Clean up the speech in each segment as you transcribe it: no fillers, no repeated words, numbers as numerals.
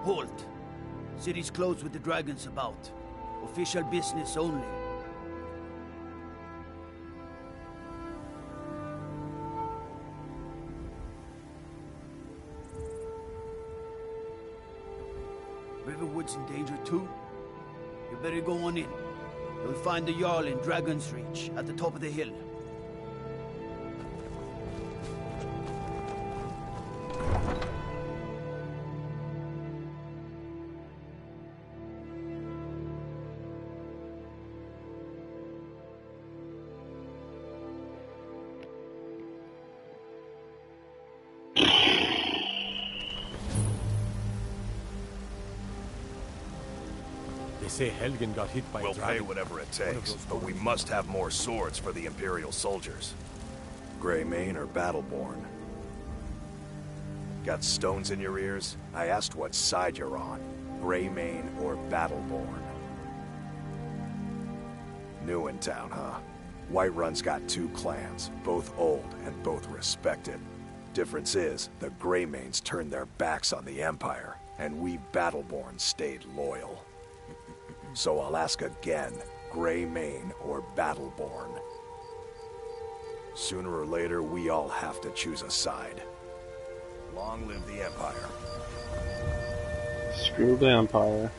Halt. City's closed with the dragons about. Official business only. Riverwood's in danger too? You better go on in. You'll find the Jarl in Dragon's Reach, at the top of the hill. They say Helgen got hit by a dragon. We'll pay whatever it takes, but we must have more swords for the Imperial soldiers. Greymane or Battleborn? Got stones in your ears? I asked what side you're on. Greymane or Battleborn? New in town, huh? Whiterun's got two clans, both old and both respected. Difference is, the Greymanes turned their backs on the Empire, and we Battleborn stayed loyal. So I'll ask again, Greymane or Battleborn? Sooner or later, we all have to choose a side. Long live the Empire. Screw the Empire.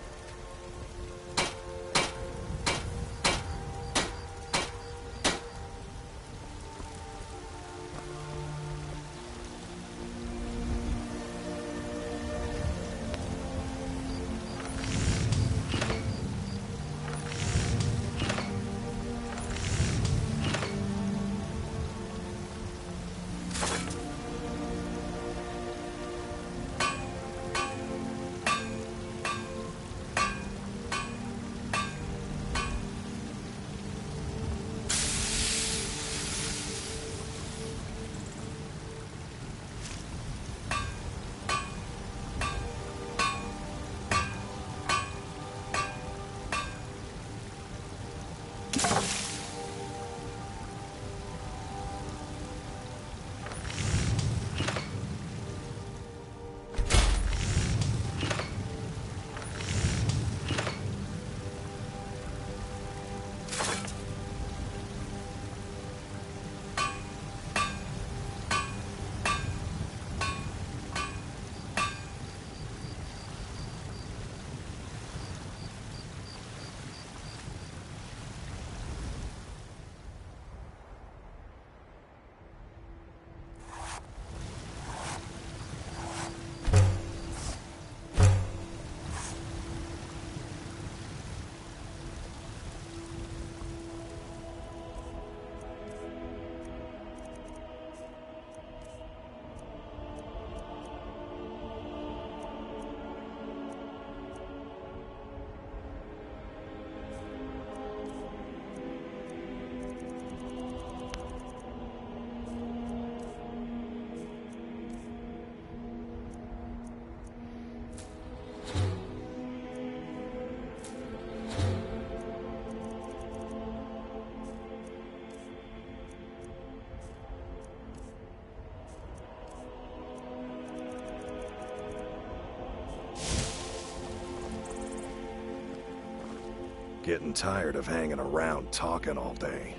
Getting tired of hanging around talking all day.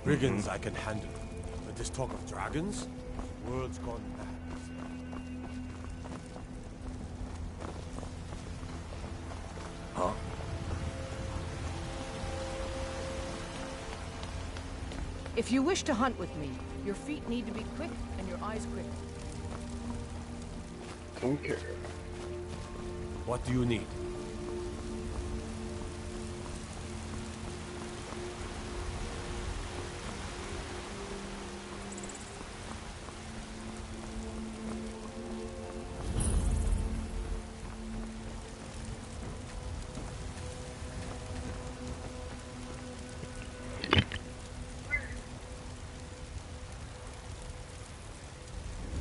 Brigands I can handle. But this talk of dragons? World's gone mad. Huh? If you wish to hunt with me, your feet need to be quick and your eyes quick. Don't care. What do you need?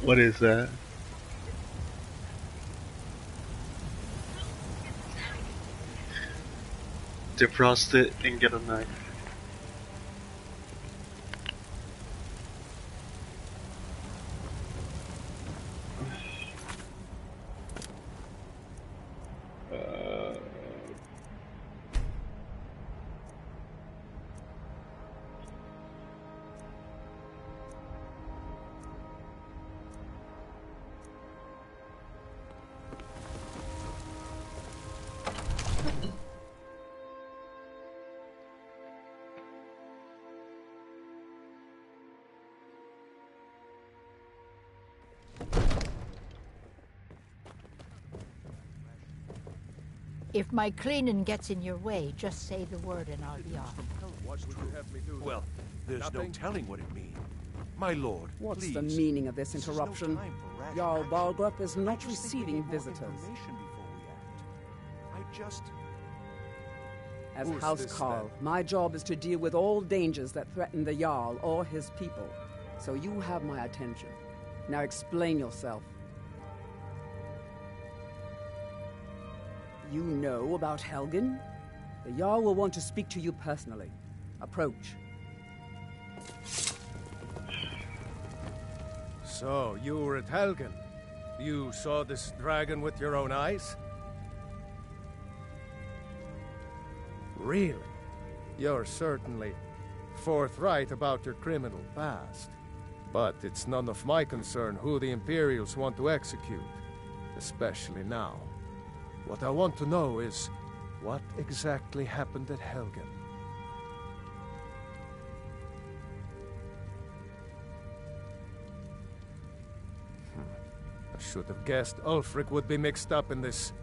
What is that? Defrost it and get a knife. If my cleaning gets in your way, just say the word and I'll be off. What would you have me do? Well, there's no Nothing? telling what it means. My lord, What's please. the meaning of this This is no interruption? time for rash Jarl action. Balgrup is I not just think we receiving need more visitors. information before we act. I just... As Who's House this, Carl, then? my job is to deal with all dangers that threaten the Jarl or his people. So you have my attention. Now explain yourself. You know about Helgen? The Jarl will want to speak to you personally. Approach. So, you were at Helgen. You saw this dragon with your own eyes? Really? You're certainly forthright about your criminal past. But it's none of my concern who the Imperials want to execute, especially now. What I want to know is, what exactly happened at Helgen? I should have guessed Ulfric would be mixed up in this.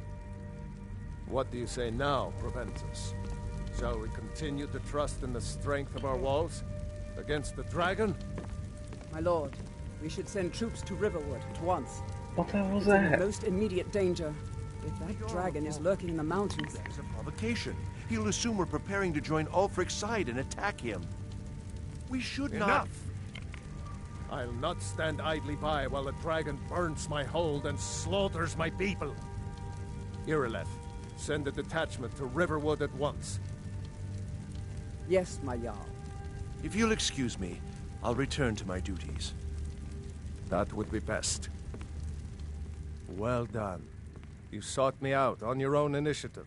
What do you say now, Proventus? Shall we continue to trust in the strength of our walls against the dragon? My lord, we should send troops to Riverwood at once. What the hell was It's in the that? most immediate danger. If that dragon is lurking in the mountains, That is a provocation. He'll assume we're preparing to join Ulfric's side and attack him. We should not... Enough! I'll not stand idly by while the dragon burns my hold and slaughters my people. Irileth, send a detachment to Riverwood at once. yes, my Jarl. If you'll excuse me, I'll return to my duties. That would be best. Well done. You sought me out on your own initiative.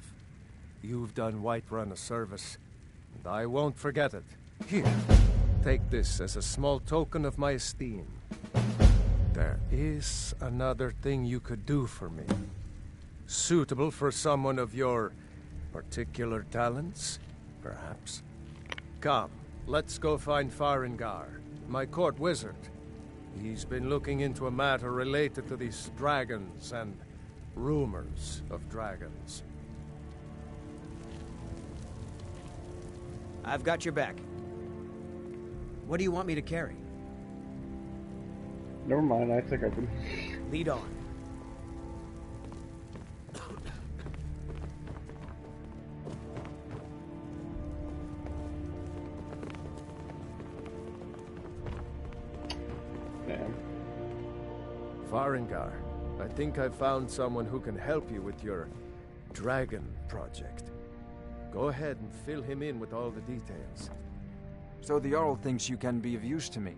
You've done Whiterun a service, and I won't forget it. Here, take this as a small token of my esteem. There is another thing you could do for me. Suitable for someone of your particular talents, perhaps. Come, let's go find Farengar, my court wizard. He's been looking into a matter related to these dragons and rumors of dragons. I've got your back. What do you want me to carry? Never mind, I think I can. Lead on. Damn. Farengar, I think I've found someone who can help you with your dragon project. Go ahead and fill him in with all the details. So the Jarl thinks you can be of use to me.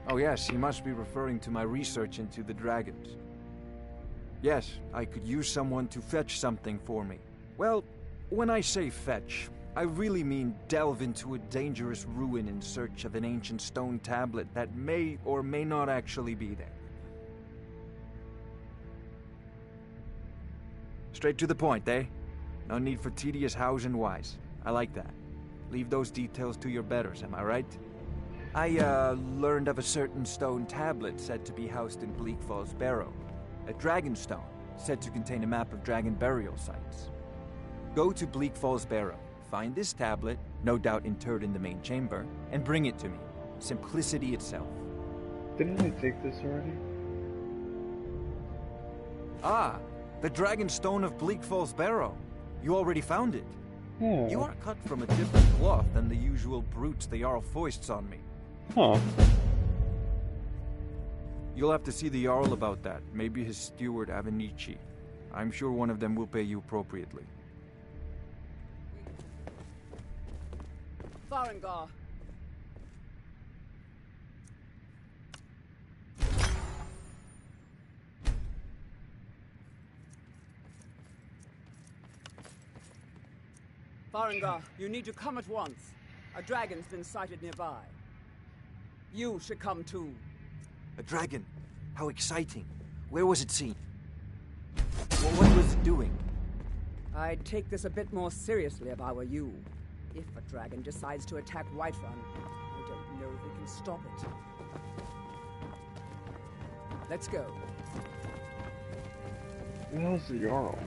Oh yes, he must be referring to my research into the dragons. Yes, I could use someone to fetch something for me. Well, when I say fetch, I really mean delve into a dangerous ruin in search of an ancient stone tablet that may or may not actually be there. Straight to the point, eh? No need for tedious hows and whys. I like that. Leave those details to your betters, am I right? I, learned of a certain stone tablet said to be housed in Bleak Falls Barrow. A dragon stone, said to contain a map of dragon burial sites. Go to Bleak Falls Barrow, find this tablet, no doubt interred in the main chamber, and bring it to me. Simplicity itself. Didn't I take this already? Ah, the dragon stone of Bleak Falls Barrow. You already found it. Yeah. You are cut from a different cloth than the usual brutes the Jarl foists on me. Huh. You'll have to see the Jarl about that. Maybe his steward, Avenici. I'm sure one of them will pay you appropriately. Farengar. Farengar, you need to come at once. A dragon's been sighted nearby. You should come too. A dragon? How exciting. Where was it seen? Well, what was it doing? I'd take this a bit more seriously if I were you. If a dragon decides to attack Whiterun, I don't know if we can stop it. Let's go. What the hell's the Jarl?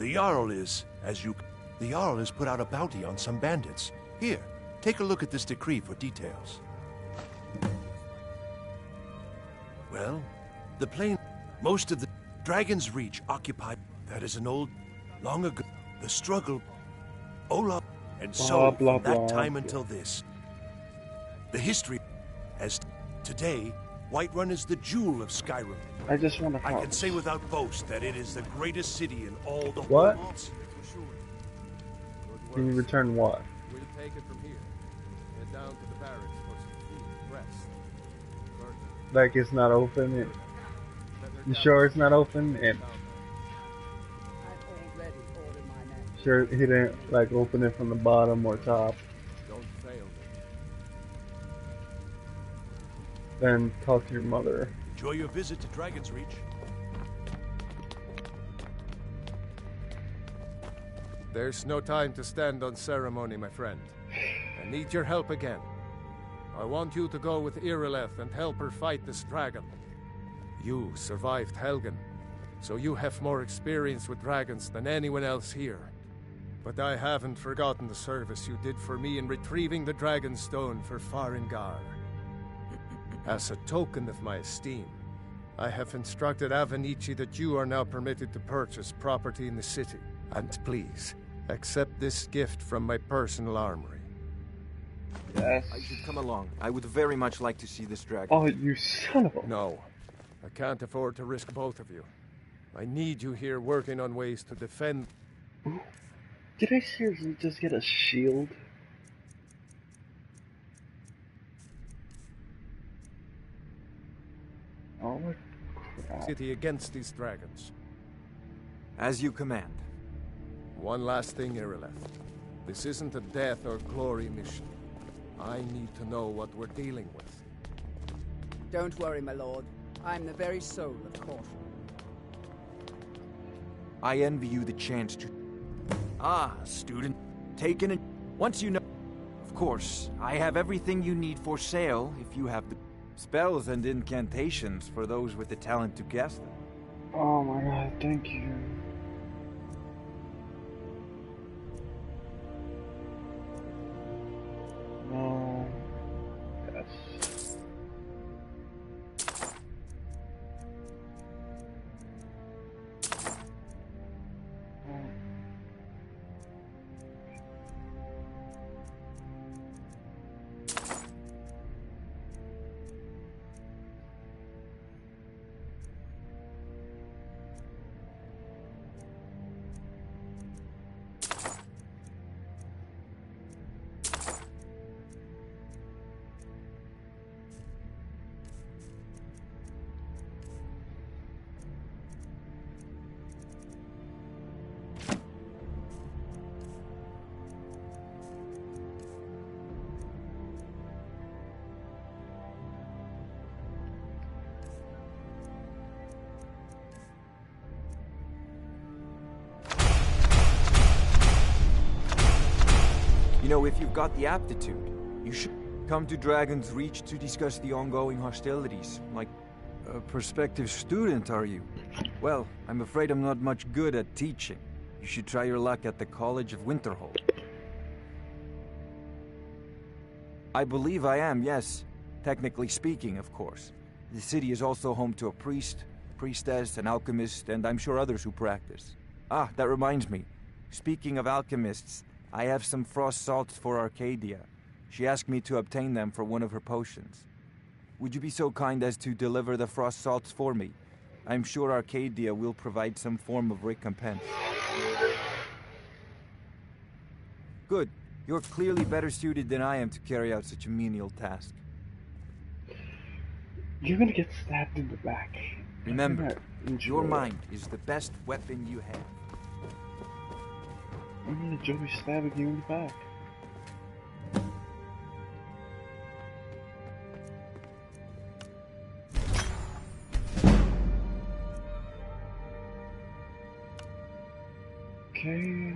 The Jarl has put out a bounty on some bandits. Here, take a look at this decree for details. Well, the plain... Most of the Dragon's Reach occupied... That is an old... Long ago... The struggle... Olaf... And so, from that time until this... The history... As today, Whiterun is the jewel of Skyrim. I just want to I can say without boast that it is the greatest city in all the What? world. Can you return what? We'll take it from here. Head down to the barracks for some food, rest. Like it's not open? You sure it's not open? And I've already ordered my men. sure he didn't like open it from the bottom or top? Don't fail me. Then talk to your mother. Enjoy your visit to Dragon's Reach. There's no time to stand on ceremony, my friend. I need your help again. I want you to go with Irileth and help her fight this dragon. You survived Helgen, so you have more experience with dragons than anyone else here. But I haven't forgotten the service you did for me in retrieving the Dragon Stone for Farengar. As a token of my esteem, I have instructed Avenici that you are now permitted to purchase property in the city. And please, accept this gift from my personal armory. Yes. I should come along. I would very much like to see this dragon. Oh, you son of a... No, I can't afford to risk both of you. I need you here working on ways to defend... Did I seriously just get a shield? Oh my crap. city against these dragons. As you command. One last thing, Irileth. This isn't a death or glory mission. I need to know what we're dealing with. Don't worry, my lord. I'm the very soul of caution. I envy you the chance to... Ah, student. Taken it. Once you know... Of course, I have everything you need for sale if you have the spells and incantations for those with the talent to guess them. Oh my god, thank you. No. Yes. You know, if you've got the aptitude, you should come to Dragon's Reach to discuss the ongoing hostilities. Like a prospective student, are you? Well, I'm afraid I'm not much good at teaching. You should try your luck at the College of Winterhold. I believe I am, yes. Technically speaking, of course. The city is also home to a priest, priestess, an alchemist, and I'm sure others who practice. Ah, that reminds me. Speaking of alchemists, I have some frost salts for Arcadia. She asked me to obtain them for one of her potions. Would you be so kind as to deliver the frost salts for me? I'm sure Arcadia will provide some form of recompense. Good. You're clearly better suited than I am to carry out such a menial task. You're gonna get stabbed in the back. Remember, your mind is the best weapon you have. I'm gonna Joey stabbing you in the back. Okay.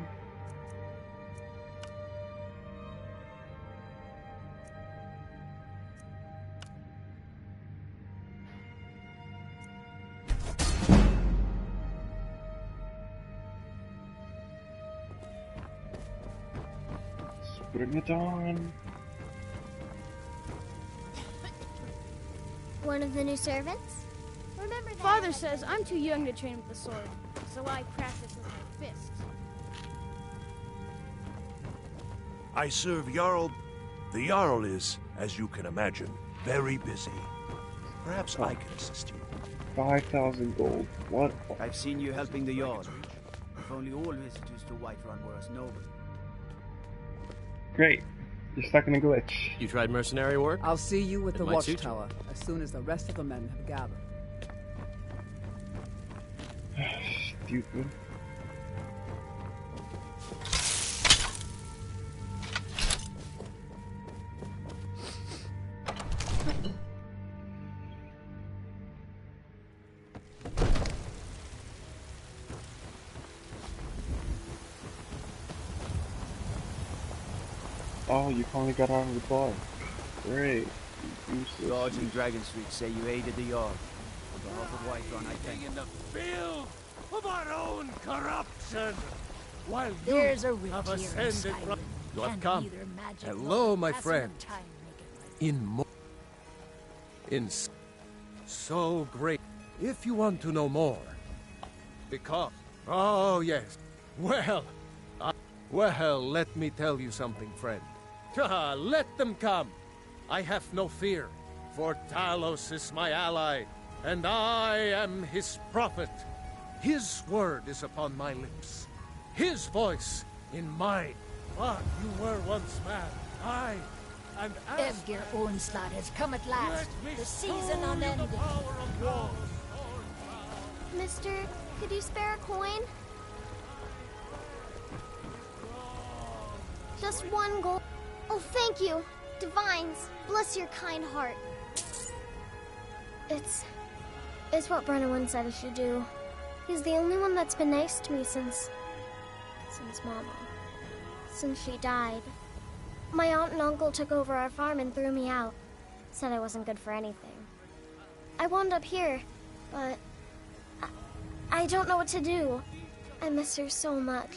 Bring it on. One of the new servants? Remember that Father says I'm too young to train with the sword, so I practice with my fists. I serve Jarl. The Jarl is, as you can imagine, very busy. Perhaps I can assist you. 5,000 gold. What? I've seen you helping the Jarl. If only all visitors to Whiterun were as noble. Great. You're stuck in a glitch. You tried mercenary work? I'll see you with It the might suit you. watchtower as soon as the rest of the men have gathered. Stupid. Oh, you finally got out of the bar. Great. Useless. Guards in Dragon Street say you aided the Jarl. On behalf of Whiterun, I thank you. In the field of our own corruption, while you There's a rift have here in ascended Skyrim. from... You have Can come. neither magic Hello, nor my passing friend. of time make it right. So great. If you want to know more, because... Oh, yes. Well, let me tell you something, friend. Let them come. I have no fear, for Talos is my ally, and I am his prophet. His word is upon my lips, his voice in mine. But you were once mad, and as Evgir onslaught has come at last. The season unending. Mister, could you spare a coin? Just one gold. Oh, thank you. Divines, bless your kind heart. It's what Brennan said I should do. He's the only one that's been nice to me since Mama. Since she died. My aunt and uncle took over our farm and threw me out. Said I wasn't good for anything. I wound up here, but I don't know what to do. I miss her so much.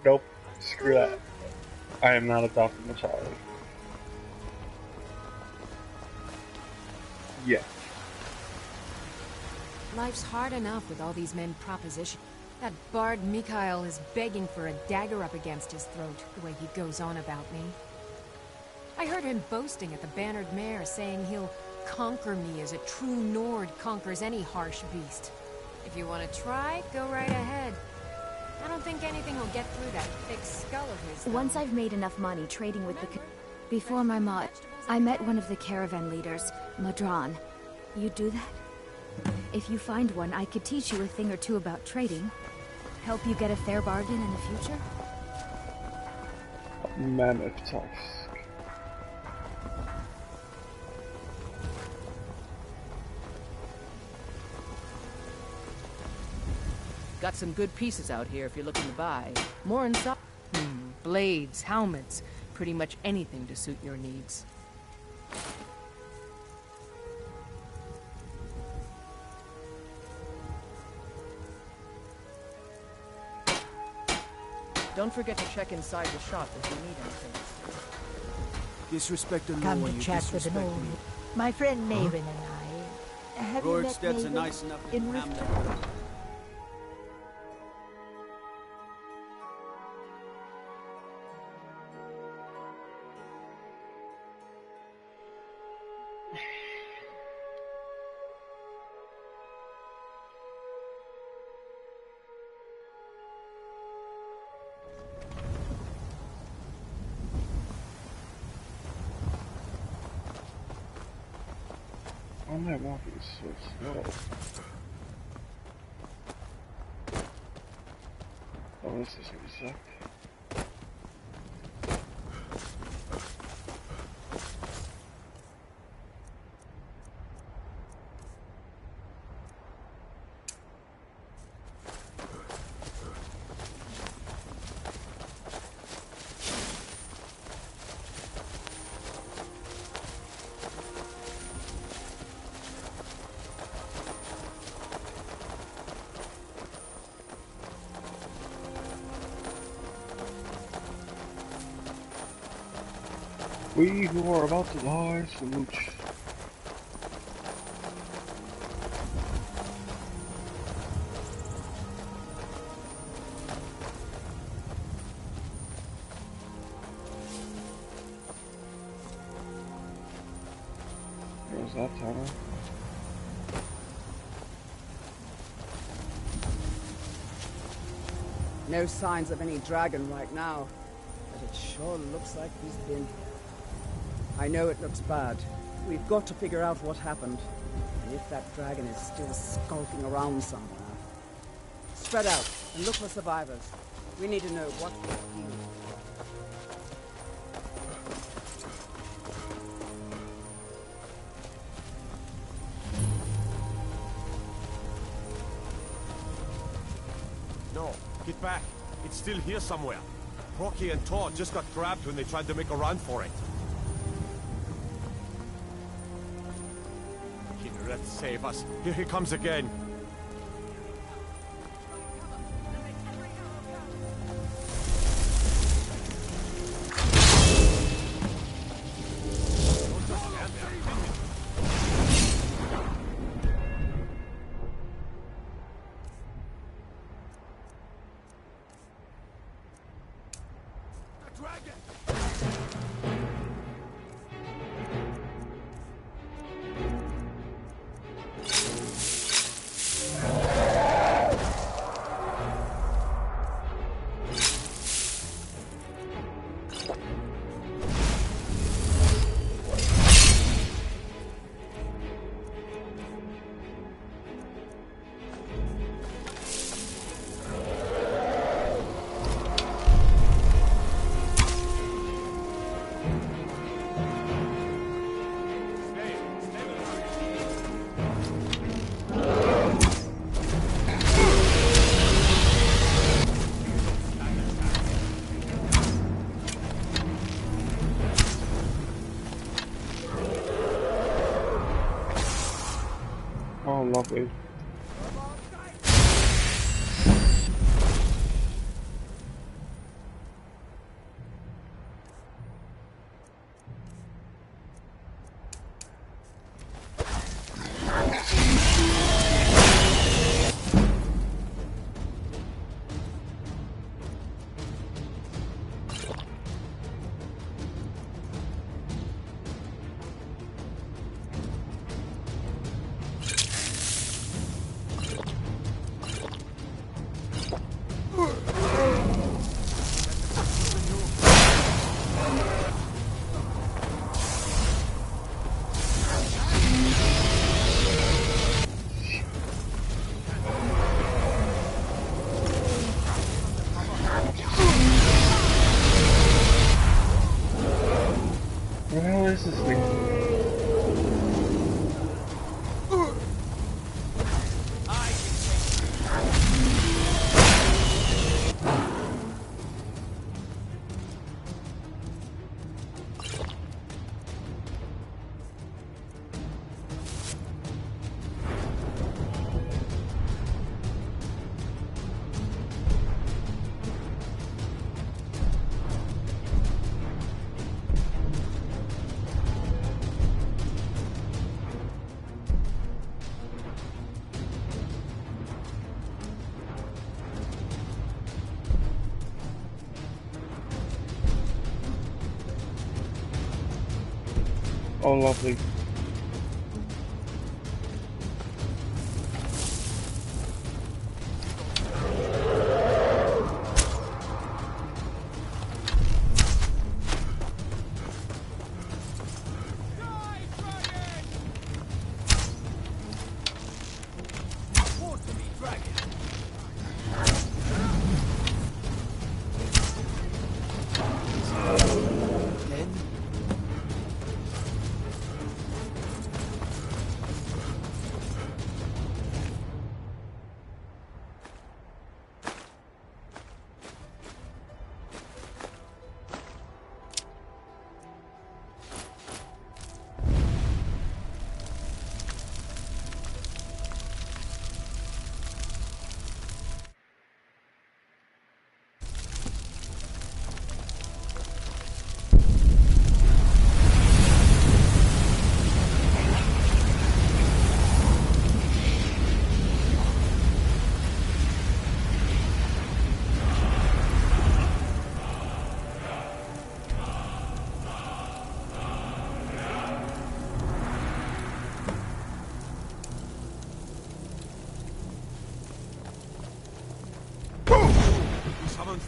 Nope. Screw that. I am not adopting a child. Yeah. Life's hard enough with all these men proposition. That bard Mikhail is begging for a dagger up against his throat, the way he goes on about me. I heard him boasting at the Bannered Mare, saying he'll conquer me as a true Nord conquers any harsh beast. If you want to try, go right ahead. I don't think anything will get through that thick skull of his, though. Once I've made enough money trading with the... Before my mod, I met one of the caravan leaders, Madran. You do that? If you find one, I could teach you a thing or two about trading. Help you get a fair bargain in the future? Mammoth Tusk. Got some good pieces out here if you're looking to buy. More inside. Blades, helmets, pretty much anything to suit your needs. Don't forget to check inside the shop if you need anything. Disrespect the law Come when to you chat with disrespect an old... me. My friend Maven and I. Have you met Rorikstead's a Maven nice enough in little Rift? hamlet. Why am I walking so slow? Oh, this is gonna suck. We who are about to die, salute. There's that tunnel. No signs of any dragon right now, but it sure looks like he's been here. I know it looks bad. We've got to figure out what happened, and if that dragon is still skulking around somewhere. Spread out and look for survivors. We need to know what we're dealing with. No, get back. It's still here somewhere. Rocky and Todd just got grabbed when they tried to make a run for it. Kinreth, save us. Here he comes again. Oh, lovely. What the hell is this thing? Oh, lovely.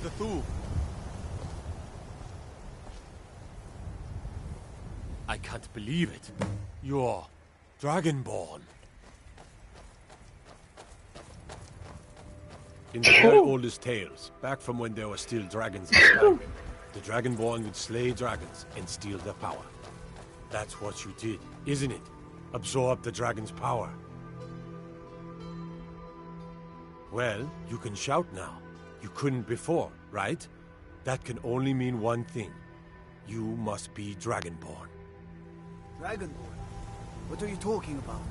the Thug. I can't believe it. You're Dragonborn. In the very oldest tales, back from when there were still dragons in Skyrim, the Dragonborn would slay dragons and steal their power. That's what you did, isn't it? Absorb the dragon's power. Well, you can shout now. You couldn't before, right? That can only mean one thing. You must be Dragonborn. Dragonborn? What are you talking about?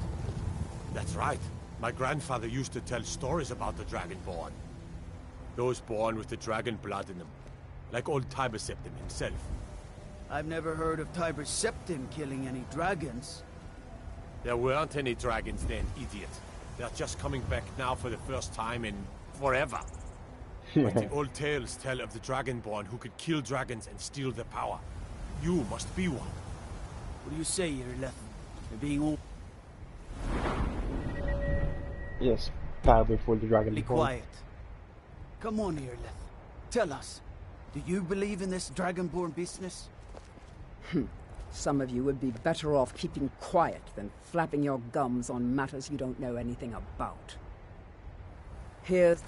That's right. My grandfather used to tell stories about the Dragonborn. Those born with the dragon blood in them. Like old Tiber Septim himself. I've never heard of Tiber Septim killing any dragons. There weren't any dragons then, idiot. They're just coming back now for the first time in forever. But the old tales tell of the Dragonborn who could kill dragons and steal their power. You must be one. What do you say, Irleth? You're being all... Yes, bow before the dragon. Be quiet. Come on, Irleth. Tell us. Do you believe in this Dragonborn business? Some of you would be better off keeping quiet than flapping your gums on matters you don't know anything about. Here's...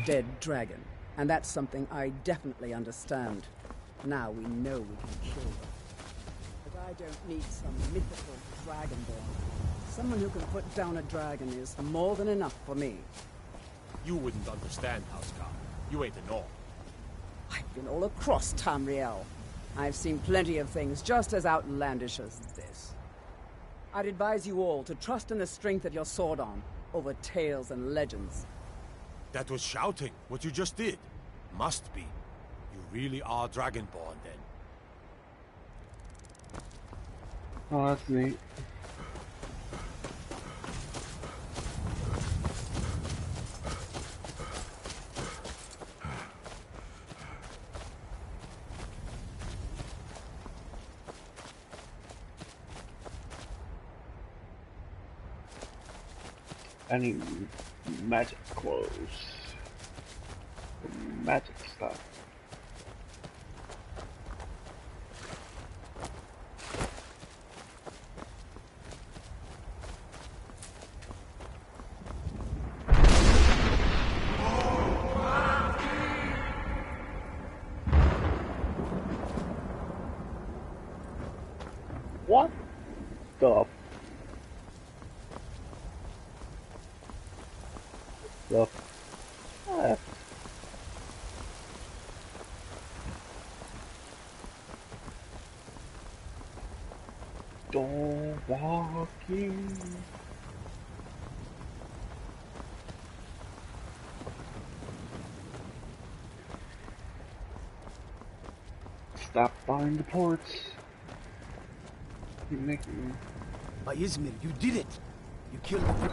dead dragon. And that's something I definitely understand. Now we know we can kill them. But I don't need some mythical dragonborn. Someone who can put down a dragon is more than enough for me. You wouldn't understand, Housecar. You ain't a North. I've been all across Tamriel. I've seen plenty of things just as outlandish as this. I'd advise you all to trust in the strength of your sword arm over tales and legends. That was shouting, what you just did. Must be. You really are Dragonborn, then. Oh, that's neat. I need magic clothes. Magic stuff. What the fuck? Don't walk in. Stop buying the ports. Keep making me. Izmir, you did it! You killed the...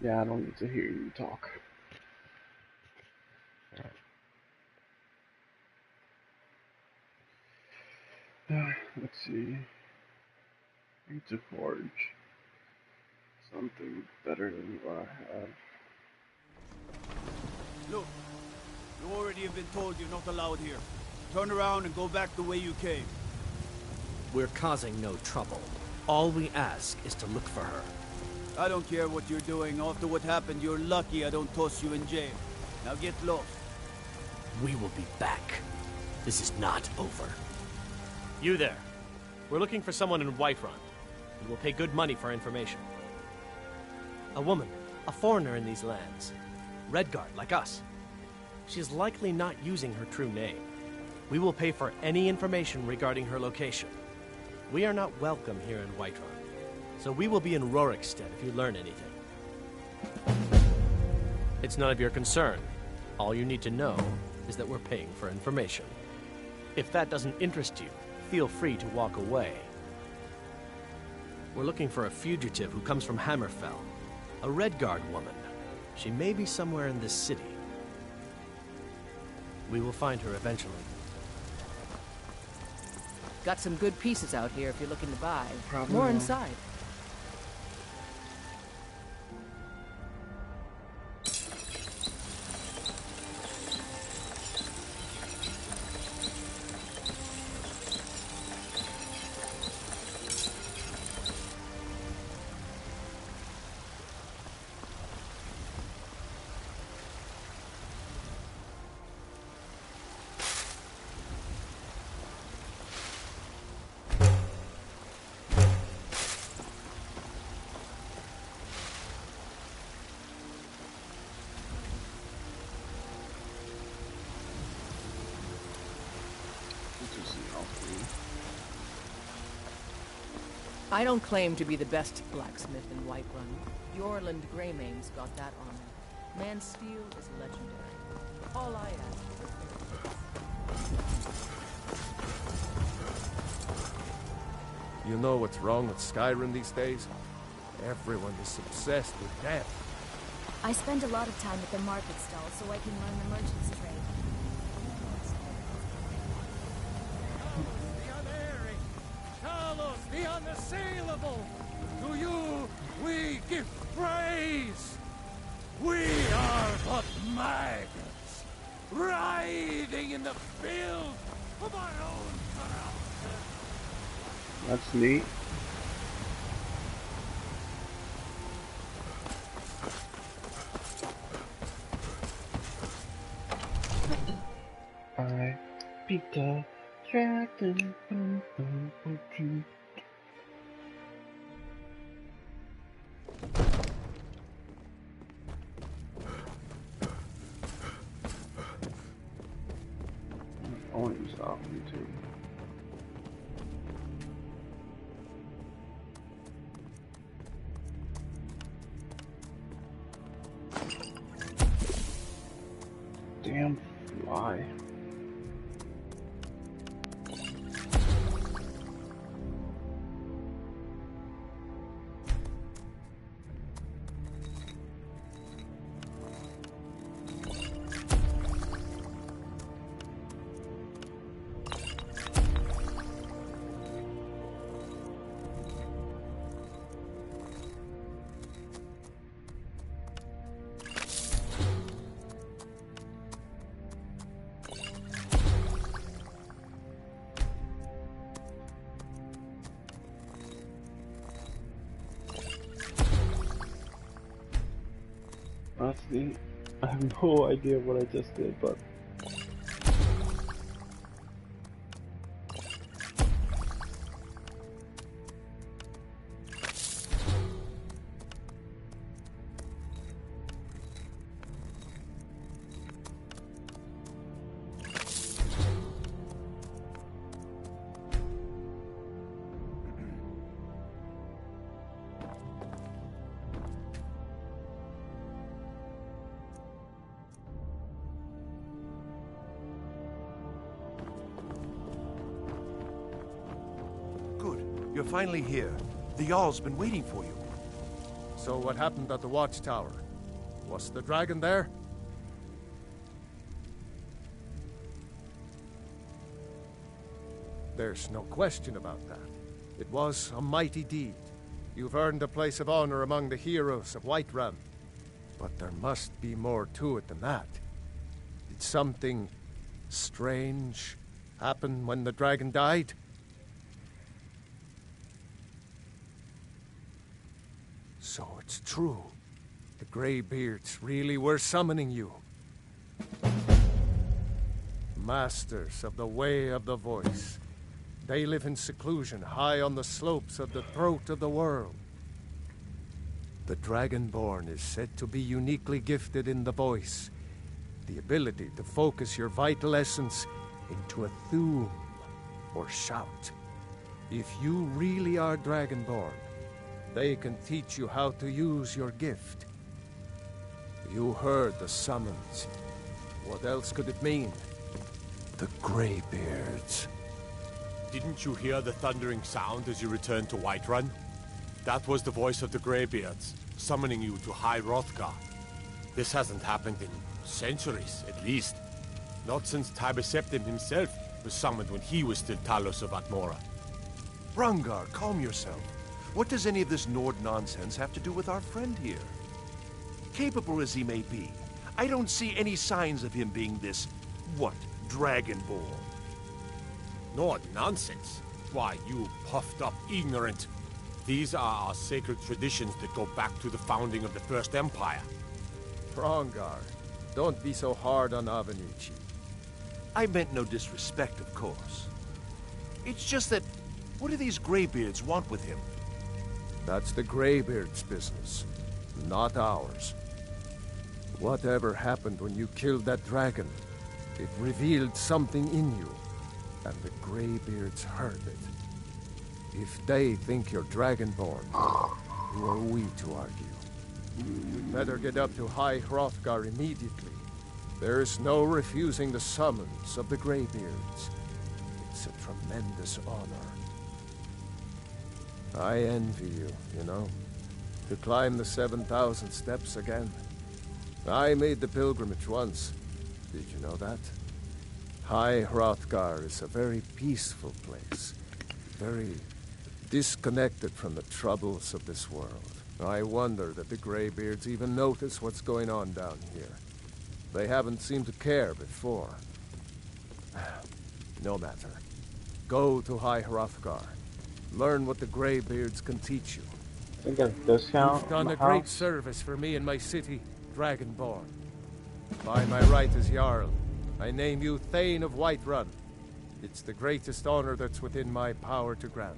Yeah, I don't need to hear you talk. Let's see. I need to forge something better than what I have. Look, you already have been told you're not allowed here. Turn around and go back the way you came. We're causing no trouble. All we ask is to look for her. I don't care what you're doing. After what happened, you're lucky I don't toss you in jail. Now get lost. We will be back. This is not over. You there. We're looking for someone in Whiterun. We will pay good money for information. A woman, a foreigner in these lands. Redguard, like us. She's likely not using her true name. We will pay for any information regarding her location. We are not welcome here in Whiterun, so we will be in Rorikstead if you learn anything. It's none of your concern. All you need to know is that we're paying for information. If that doesn't interest you, feel free to walk away. We're looking for a fugitive who comes from Hammerfell. A Redguard woman. She may be somewhere in this city. We will find her eventually. Got some good pieces out here if you're looking to buy. Probably More not. inside. I don't claim to be the best blacksmith in Whiterun. Yorland Greymane's got that honor. Man's steel is legendary. All I ask is You know what's wrong with Skyrim these days? Everyone is obsessed with death. I spend a lot of time at the market stall so I can learn the merchant's trade. Talos, the unassailable! To you we give praise! We are but maggots, writhing in the filth of our own corruption! That's neat. I beat the dragon. Orange off too. Damn fly. honestly, I have no idea what I just did, but You're finally here. The Jarl's been waiting for you. So what happened at the watchtower? Was the dragon there? There's no question about that. It was a mighty deed. You've earned a place of honor among the heroes of Whiterun. But there must be more to it than that. Did something strange happen when the dragon died? So it's true. The Greybeards really were summoning you. Masters of the Way of the Voice. They live in seclusion high on the slopes of the throat of the world. The Dragonborn is said to be uniquely gifted in the voice. The ability to focus your vital essence into a thum, or shout. If you really are Dragonborn, they can teach you how to use your gift. You heard the summons. What else could it mean? The Greybeards. Didn't you hear the thundering sound as you returned to Whiterun? That was the voice of the Greybeards, summoning you to High Hrothgar. This hasn't happened in centuries, at least. Not since Tiber Septim himself was summoned when he was still Talos of Atmora. Brungar, calm yourself. What does any of this Nord nonsense have to do with our friend here? Capable as he may be, I don't see any signs of him being this, Dragonborn. Nord nonsense? Why, you puffed up ignorant. These are our sacred traditions that go back to the founding of the First Empire. Brungar, don't be so hard on Avenucci. I meant no disrespect, of course. It's just that, what do these Greybeards want with him? That's the Greybeards' business, not ours. Whatever happened when you killed that dragon, it revealed something in you, and the Greybeards heard it. If they think you're Dragonborn, who are we to argue? You'd better get up to High Hrothgar immediately. There's no refusing the summons of the Greybeards. It's a tremendous honor. I envy you, you know, to climb the 7,000 steps again. I made the pilgrimage once. Did you know that? High Hrothgar is a very peaceful place. Very disconnected from the troubles of this world. I wonder that the Greybeards even notice what's going on down here. They haven't seemed to care before. No matter. Go to High Hrothgar. Learn what the Greybeards can teach you. I think a discount. You've done a great service for me and my city, Dragonborn. By my right as Jarl, I name you Thane of Whiterun. It's the greatest honor that's within my power to grant.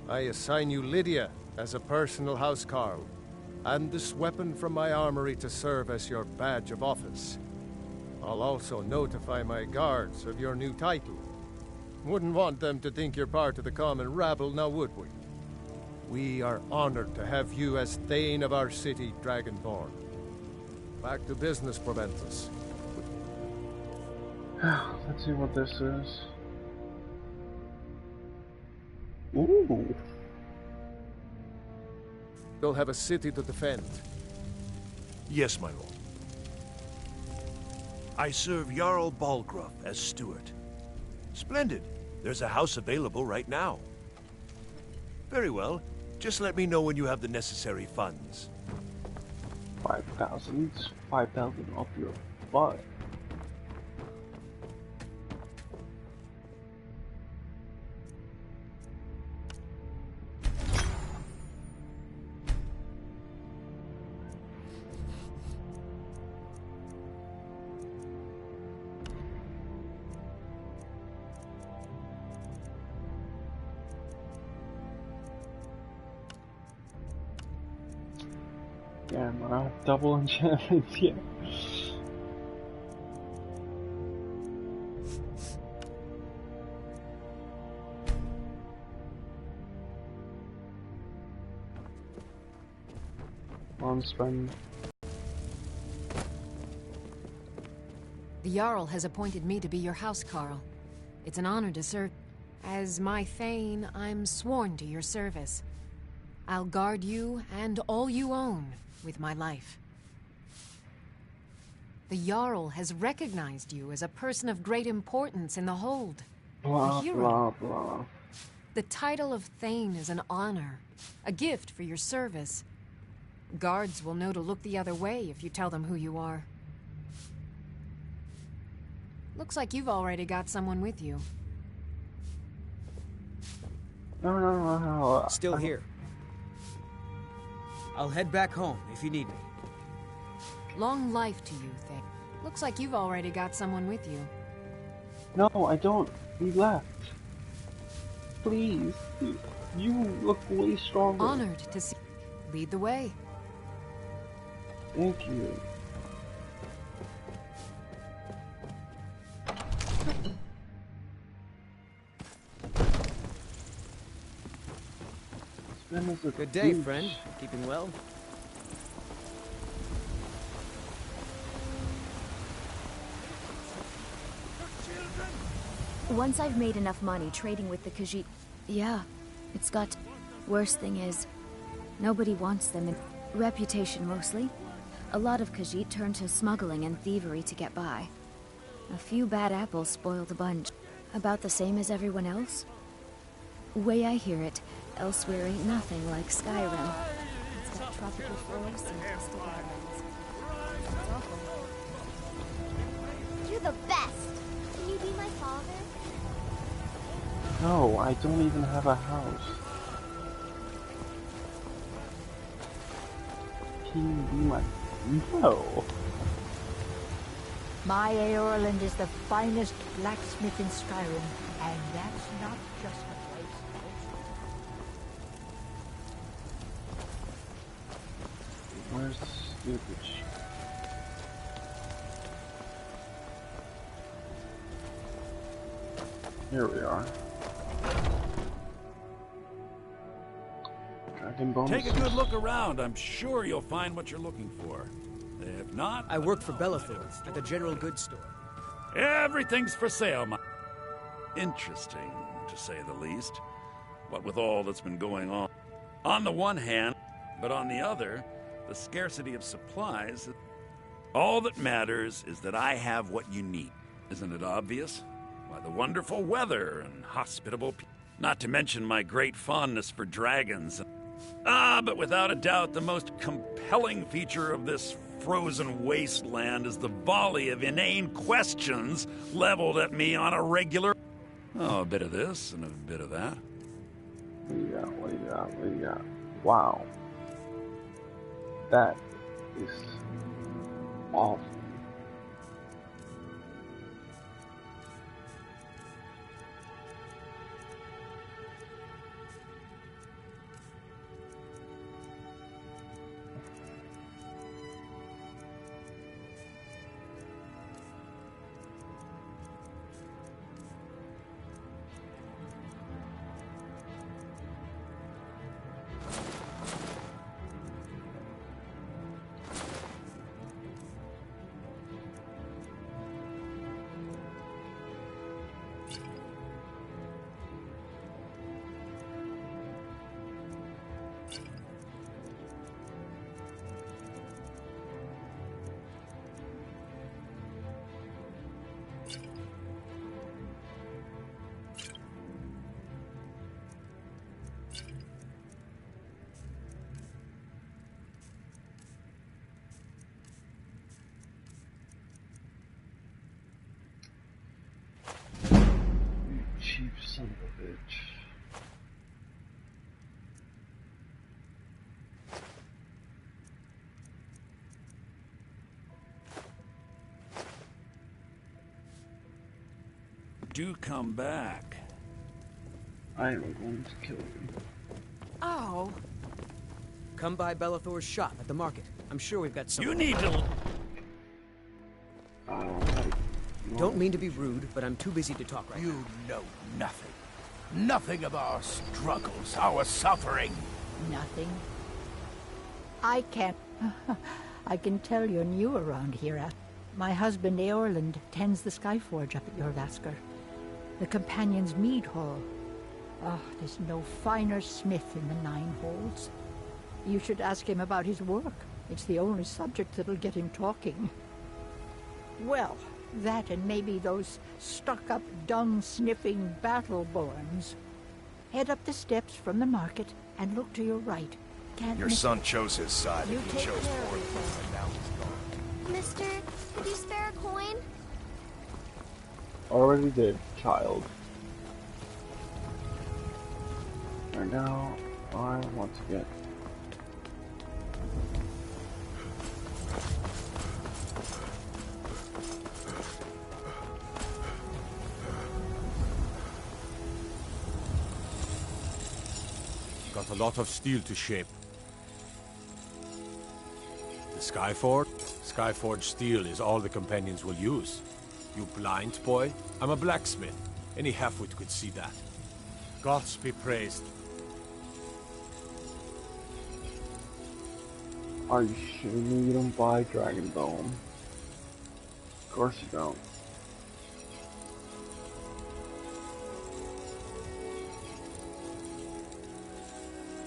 I assign you Lydia as a personal housecarl, and this weapon from my armory to serve as your badge of office. I'll also notify my guards of your new title. Wouldn't want them to think you're part of the common rabble, now would we? We are honored to have you as Thane of our city, Dragonborn. Back to business, Proventus. Let's see what this is. Ooh. You'll have a city to defend. Yes, my lord. I serve Jarl Balgruuf as steward. Splendid. There's a house available right now. Very well. Just let me know when you have the necessary funds. 5,000. 5,000 off your butt. again when I have double enchantments here. Spend. The Jarl has appointed me to be your housecarl. It's an honor to serve. As my Thane, I'm sworn to your service. I'll guard you and all you own with my life. The Jarl has recognized you as a person of great importance in the Hold. Blah, a hero. blah, blah. The title of Thane is an honor, a gift for your service. Guards will know to look the other way if you tell them who you are. Looks like you've already got someone with you. No. Still here. I'll head back home if you need me. Long life to you, Thane. Looks like you've already got someone with you. No, I don't. He left. Please. You look way stronger. Honored to see. Lead the way. Thank you. Good day, friend. Keeping well? Once I've made enough money trading with the Khajiit... Yeah, it's got... Worst thing is, nobody wants them in... Reputation, mostly. A lot of Khajiit turn to smuggling and thievery to get by. A few bad apples spoil the bunch. About the same as everyone else? Way I hear it, elsewhere ain't nothing like Skyrim. It's got tropical forests and twisted islands. It's awful. You're the best! Can you be my father? No, I don't even have a house. Can you be my... No. My Eorland is the finest blacksmith in Skyrim, and that's not just a place. Where's the stupid shit? Here we are. Dragon bonuses. Take a good look around. I'm sure you'll find what you're looking for. If not... I work for Belethor at the general goods store. Everything's for sale, Interesting, to say the least. What with all that's been going on the one hand, but on the other, the scarcity of supplies. All that matters is that I have what you need. Isn't it obvious? By the wonderful weather and hospitable people. Not to mention my great fondness for dragons. But without a doubt, the most compelling feature of this frozen wasteland is the volley of inane questions leveled at me on a regular... Oh, a bit of this and a bit of that. What do you got? Wow. That is awful. Cheap son of a bitch. Do come back. I am going to kill you. Oh. Come by Belethor's shop at the market. I'm sure we've got some. You need to. Don't mean to be rude, but I'm too busy to talk right now. You know nothing. Nothing of our struggles, our suffering. Nothing. I can't. I can tell you're new around here. My husband Eorland tends the Skyforge up at Jorvaskr. The Companion's Mead Hall. Oh, there's no finer smith in the Nine Halls. You should ask him about his work. It's the only subject that'll get him talking. Well, that and maybe those stuck-up, dung-sniffing Battleborns. Head up the steps from the market and look to your right. Can't Your son chose his side You and he take chose care of for it, and now he's gone. Mister, could you spare a coin? Already did, child. Right now, I want to get... Got a lot of steel to shape. The Skyforge steel is all the companions will use. You blind boy? I'm a blacksmith. Any halfwit could see that. Gods be praised. Are you sure you don't buy Dragon Bone? Of course you don't.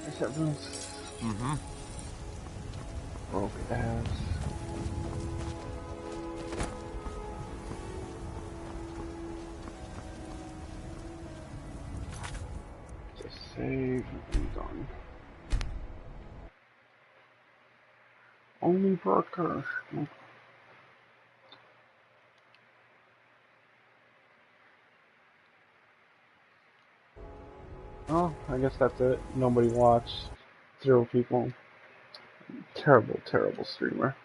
There's everyone's broke ass. Just save and done. Only broadcast. Oh, I guess that's it. Nobody watched. 0 people. Terrible, terrible streamer.